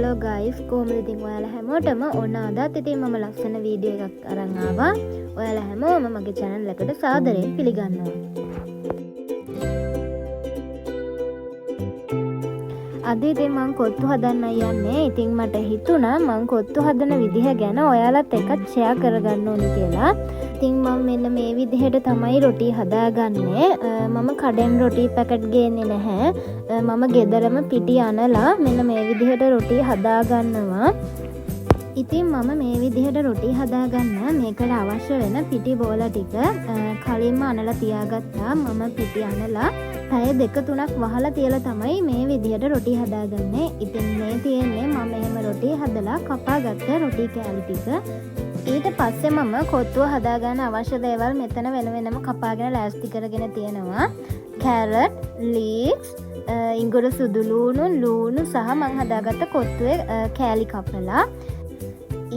hello guys, කොහොමද ඉතින් ඔයාලා හැමෝටම ඕන අදත් ඉතින් මම ලස්සන වීඩියෝ එකක් අරන් ආවා. ඔයාලා හැමෝම මගේ channel එකට සාදරයෙන් පිළිගන්නවා. අද ඉතින් මම කොත්තු හදන්න යන්නේ. ඉතින් මට හිතුණා මම කොත්තු හදන විදිහ ගැන ඔයාලත් එක්ක share කරගන්න ඕනේ කියලා. ඉතින් මම මෙන්න මේ විදිහට තමයි රොටි හදාගන්නේ. මම කඩෙන් රොටි පැකට් ගේන්නේ නැහැ. මම ගෙදරම පිටි අනලා මෙන්න මේ විදිහට රොටි හදාගන්නවා. ඉතින් මම මේ විදිහට රොටි හදාගන්න මේකට අවශ්‍ය වෙන පිටි බෝල ටික කලින්ම අනලා තියාගත්තා. මම පිටි අනලා පැය 2-3ක් වහලා තියලා තමයි මේ විදිහට රොටි හදාගන්නේ. ඉතින් මේ තියෙන්නේ මම එහෙම රොටි හදලා කපාගත්ත රොටි කෑලි ටික. ඊට පස්සේ මම කොත්තුව හදාගන්න අවශ්‍ය දේවල් මෙතන වෙන වෙනම කපාගෙන ලෑස්ති කරගෙන තියෙනවා. කැරට්, ලීක්ස්, ඉඟුරු සුදු ලූණු සහ මම හදාගත්ත කොත්තුවේ කෑලි කපලා.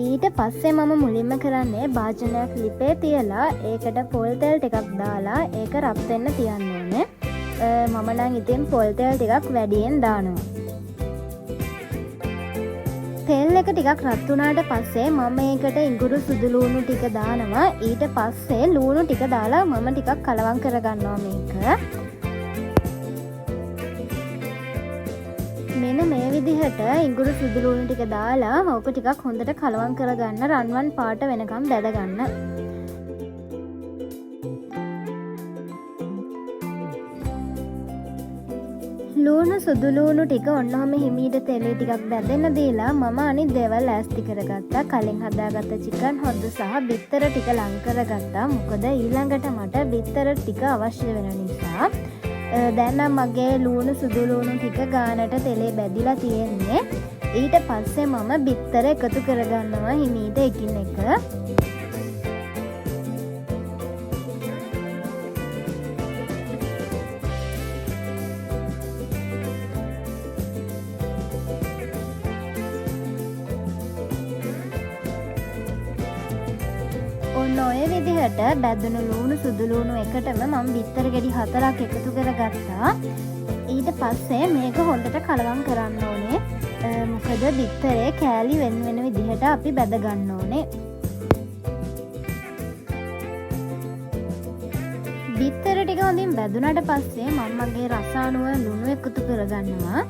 ඊට පස්සේ මම මුලින්ම කරන්නේ භාජනයක් ලිපේ තියලා ඒකට පොල් තෙල් ටිකක් දාලා ඒක රත් වෙන්න තියන්න ඕනේ. මම නම් ඉතින් පොල් තෙල් ටිකක් වැඩියෙන් දානවා. තෙල් එක ටිකක් රත් වුණාට පස්සේ මම ඒකට ඉඟුරු සුදු ලූණු ටික දානවා. ඊට පස්සේ ලූණු ටික දාලා මම ටිකක් කලවම් කරගන්නවා මේක. මෙන්න මේ විදිහට ඉඟුරු සුදු ලූණු ටික දාලා ඕක ටිකක් හොඳට කලවම් කරගන්න රන්වන් පාට වෙනකම් බැද ගන්න. ලූණු සුදු ලූණු ටික ඔන්නෝම හිමීට තෙලේ ටිකක් බැදෙන්න දීලා මම අනිත් දේවල් ලෑස්ති කරගත්තා. කලින් හදාගත්ත චිකන් හොද්ද සහ බිත්තර ටික ලං කරගත්තා. මොකද ඊළඟට මට බිත්තර ටික අවශ්‍ය වෙන නිසා. දැන් නම් මගේ ලූණු සුදු ලූණු ටික ගානට තෙලේ බැදිලා තියෙන්නේ. ඊට පස්සේ මම බිත්තර එකතු කරගන්නවා හිමීට එකින් එක. ඔන්න ඔය විදිහට බැදුණු ලූණු සුදු ලූණු එකටම මම බිත්තර ගෙඩි 4ක් එකතු කරගත්තා. ඊට පස්සේ මේක හොඳට කලවම් කරන්න ඕනේ. මොකද බිත්තරේ කෑලි වෙන වෙන විදිහට අපි බැද ගන්න ඕනේ. බිත්තර ටික හොඳින් බැදුණාට පස්සේ මම මගේ රසායනුව ලුණු එකතු කරගන්නවා.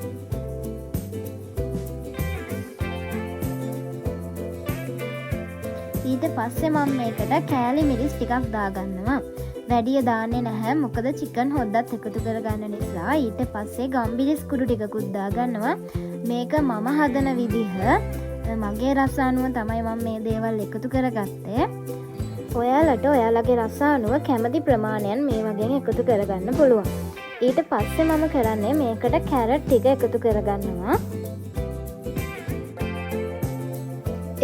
ඊට පස්සේ මම මේකට කෑලි මිරිස් ටිකක් දාගන්නවා. වැඩිය දාන්නේ නැහැ මොකද චිකන් හොද්දත් එකතු කරගන්න නිසා. ඊට පස්සේ ගම්බිරිස් කුඩු ටිකකුත් දාගන්නවා. මේක මම හදන විදිහ මගේ රසායනුව තමයි මම මේ දේවල් එකතු කරගත්තේ. ඔයාලට ඔයාලගේ රසායනුව කැමති ප්‍රමාණයෙන් මේ වගේ එකතු කරගන්න පුළුවන්. ඊට පස්සේ මම කරන්නේ මේකට කැරට් ටික එකතු කරගන්නවා.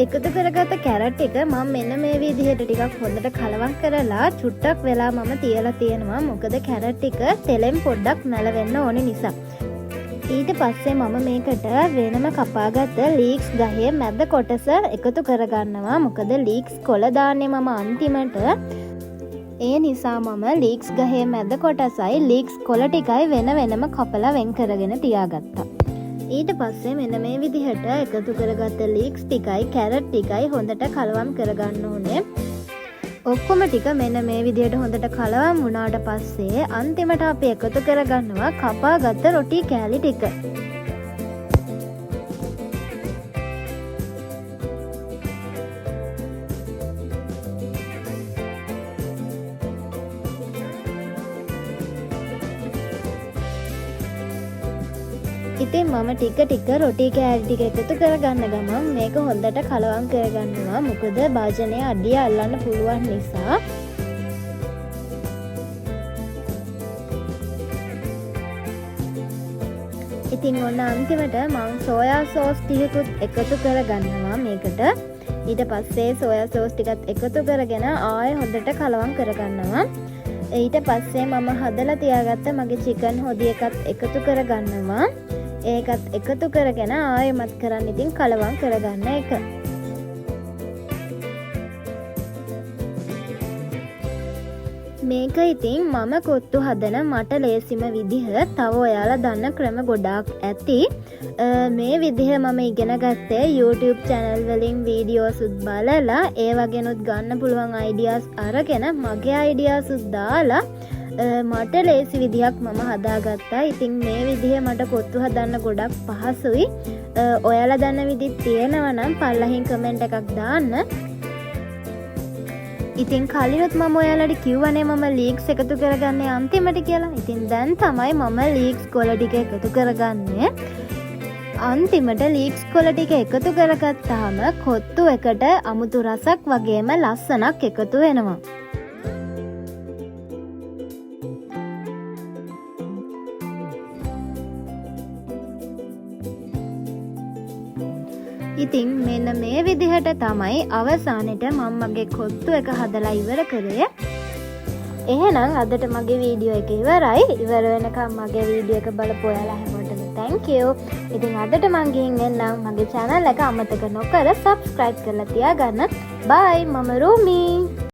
එකතු කරගත්ත කැරට් එක මම මෙන්න මේ විදිහට ටිකක් හොඳට කලවම් කරලා චුට්ටක් වෙලා මම තියලා තියෙනවා. මොකද කැරට් ටික තෙලෙන් පොඩ්ඩක් නැලවෙන්න ඕනේ නිසා. ඊට පස්සේ මම මේකට වෙනම කපාගත්ත ලීක්ස් ගහේ මැද කොටස එකතු කරගන්නවා. මොකද ලීක්ස් කොළ දාන්නේ මම අන්තිමට. ඒ නිසා මම ලීක්ස් ගහේ මැද කොටසයි ලීක්ස් කොළ ටිකයි වෙන වෙනම කපලා වෙන් කරගෙන තියාගත්තා. ඊට පස්සේ මෙන්න මේ විදිහට එකතු කරගත්ත ලීක්ස් ටිකයි කැරට් ටිකයි හොඳට කලවම් කරගන්න ඕනේ. ඔක්කොම ටික මෙන්න මේ විදිහට හොඳට කලවම් වුණාට පස්සේ අන්තිමට අපි එකතු කරගන්නවා කපාගත්ත රොටි කෑලි ටික. ඉතින් මම ටික රොටි කෑලි ටික එකතු කරගන්න ගමන් මේක හොඳට කලවම් කරගන්නවා. මොකද භාජනයේ අඩිය අල්ලන්න පුළුවන් නිසා. ඉතින් ඔන්න අන්තිමට මම සෝයා සෝස් ටිකකුත් එකතු කරගන්නවා මේකට. ඊට පස්සේ සෝයා සෝස් ටිකත් එකතු කරගෙන ආයෙ හොඳට කලවම් කරගන්නවා. ඊට පස්සේ මම හදලා තියාගත්ත මගේ චිකන් හොදි එකත් එකතු කරගන්නවා. ඒකත් එකතු කරගෙන ආයෙමත් කරන්න ඉතින් කලවම් කරගන්න එක. මේක ඉතින් මම කොත්තු හදන මට ලේසිම විදිහ. තව ඔයාලා දන්න ක්‍රම ගොඩාක් ඇති. මේ විදිහ මම ඉගෙන ගත්තේ YouTube channel වලින් වීඩියෝස් උත් බලලා ඒ වගේනුත් ගන්න පුළුවන් ideas අරගෙන මගේ ideas උත් දාලා මට ලේසි විදිහක් මම හදාගත්තා. ඉතින් මේ විදිහ මට කොත්තු හදන්න ගොඩක් පහසුයි. ඔයාලා දන්න විදිහ තියෙනවා නම් පල්ලහින් කමෙන්ට් එකක් දාන්න. ඉතින් කලිනුත් මම ඔයාලට කිව්වනේ මම ලීක්ස් එකතු කරගන්නේ අන්තිමට කියලා. ඉතින් දැන් තමයි මම ලීක්ස් කොළ ටික එකතු කරගන්නේ. අන්තිමට ලීක්ස් කොළ ටික එකතු කරගත්තාම කොත්තු එකට අමුතු රසක් වගේම ලස්සනක් එකතු වෙනවා. ඉතින් මෙන්න මේ විදිහට තමයි අවසානෙට මම මගේ කොත්තු එක හදලා ඉවර කරේ. එහෙනම් අදට මගේ වීඩියෝ එක ඉවරයි. ඉවර වෙනකම් මගේ වීඩියෝ එක බලපු ඔයාලා හැමෝටම thank you. ඉතින් අදට මං ගිහින් එන්නම්. මගේ channel එක අමතක නොකර subscribe කරලා තියාගන්න. bye මම රූමි.